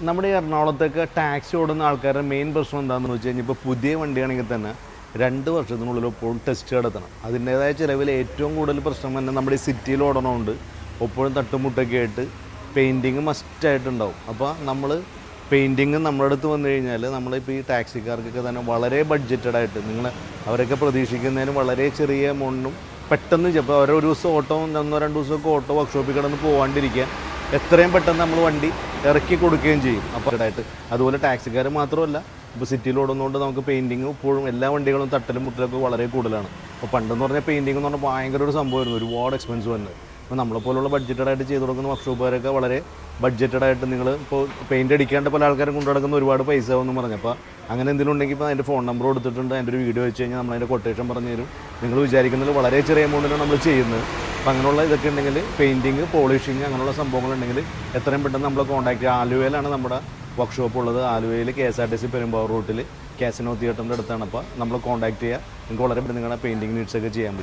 നമ്മുടെ ഈ എറണാകുളത്തേക്ക് ടാക്സി ഓടുന്ന ആൾക്കാരുടെ മെയിൻ പ്രശ്നം എന്താണെന്ന് വെച്ച് കഴിഞ്ഞാൽ ഇപ്പോൾ പുതിയ വണ്ടിയാണെങ്കിൽ തന്നെ 2 വർഷത്തിനുള്ളിൽ എപ്പോഴും ടെസ്റ്റ് നടത്തണം. അതിൻ്റേതായ ചിലവിൽ ഏറ്റവും കൂടുതൽ പ്രശ്നം തന്നെ നമ്മുടെ ഈ സിറ്റിയിൽ ഓടണമുണ്ട്. എപ്പോഴും തട്ടുമുട്ടൊക്കെ ആയിട്ട് പെയിൻറ്റിങ് മസ്റ്റായിട്ടുണ്ടാവും. അപ്പോൾ നമ്മൾ പെയിൻറ്റിങ് നമ്മുടെ അടുത്ത് വന്നു കഴിഞ്ഞാൽ നമ്മളിപ്പോൾ ഈ ടാക്സിക്കാർക്കൊക്കെ തന്നെ വളരെ ബഡ്ജറ്റഡായിട്ട് അവരൊക്കെ പ്രതീക്ഷിക്കുന്നതിന് വളരെ ചെറിയ എമൗണ്ടും പെട്ടെന്ന് ചിലപ്പോൾ ഓരോ ദിവസം ഓട്ടോ 1-2 ദിവസമൊക്കെ ഓട്ടോ വർക്ക്ഷോപ്പിൽ കിടന്ന് പോകാണ്ടിരിക്കാൻ എത്രയും പെട്ടെന്ന് നമ്മൾ വണ്ടി ഇറക്കി കൊടുക്കുകയും ചെയ്യും. അപ്പോൾ അതുപോലെ ടാക്സിക്കാർ മാത്രമല്ല, ഇപ്പോൾ സിറ്റിയിൽ ഓടുന്നതുകൊണ്ട് നമുക്ക് പെയിൻറ്റിങ് ഇപ്പോഴും എല്ലാ വണ്ടികളും തട്ടലും മുട്ടലൊക്കെ വളരെ കൂടുതലാണ്. അപ്പോൾ പണ്ടെന്ന് പറഞ്ഞാൽ പെയിൻറ്റിങ് എന്ന് പറഞ്ഞാൽ ഭയങ്കര ഒരു സംഭവമായിരുന്നു, ഒരുപാട് എക്സ്പെൻസ് വന്നത്. അപ്പോൾ നമ്മളെപ്പോലുള്ള ബഡ്ജറ്റഡായിട്ട് ചെയ്ത് കൊടുക്കുന്ന വർക്ക്ഷോപ്പുകാരൊക്കെ വളരെ ബഡ്ജറ്റഡായിട്ട് നിങ്ങൾ ഇപ്പോൾ പെയിൻറ്റ് അടിക്കാണ്ട് പല ആൾക്കാരും കൊണ്ടു നടക്കുന്ന ഒരുപാട് പൈസ എന്ന് പറഞ്ഞു. അപ്പോൾ അങ്ങനെ എന്തെങ്കിലും ഉണ്ടെങ്കിൽ ഇപ്പോൾ അതിൻ്റെ ഫോൺ നമ്പർ കൊടുത്തിട്ടുണ്ട്, അതിൻ്റെ ഒരു വീഡിയോ വെച്ച് കഴിഞ്ഞാൽ നമ്മളതിൻ്റെ കൊട്ടേഷൻ പറഞ്ഞു തരും. നിങ്ങൾ വിചാരിക്കുന്നതിൽ വളരെ ചെറിയ എമൗണ്ടിലാണ് നമ്മൾ ചെയ്യുന്നത്. അപ്പോൾ അങ്ങനെയുള്ള ഇതൊക്കെ ഉണ്ടെങ്കിൽ പെയിൻറ്റിങ്, പോളിഷിങ് അങ്ങനെയുള്ള സംഭവങ്ങളുണ്ടെങ്കിൽ എത്രയും പെട്ടെന്ന് നമ്മളെ കോൺടാക്ട് ചെയ്യുക. ആലുവയിലാണ് നമ്മുടെ വർക്ക്ഷോപ്പ് ഉള്ളത്. ആലുവയിൽ KSRTC പെരുമ്പാവൂർ റൂട്ടിൽ കാസിനോ തിയേറ്ററിൻ്റെ അടുത്താണ്. അപ്പോൾ നമ്മൾ കോൺടാക്ട് ചെയ്യുക. നിങ്ങൾക്ക് വളരെ പെട്ടെന്ന് നിങ്ങളുടെ പെയിൻറ്റിങ് നീഡ്സൊക്കെ ചെയ്യാൻ പറ്റും.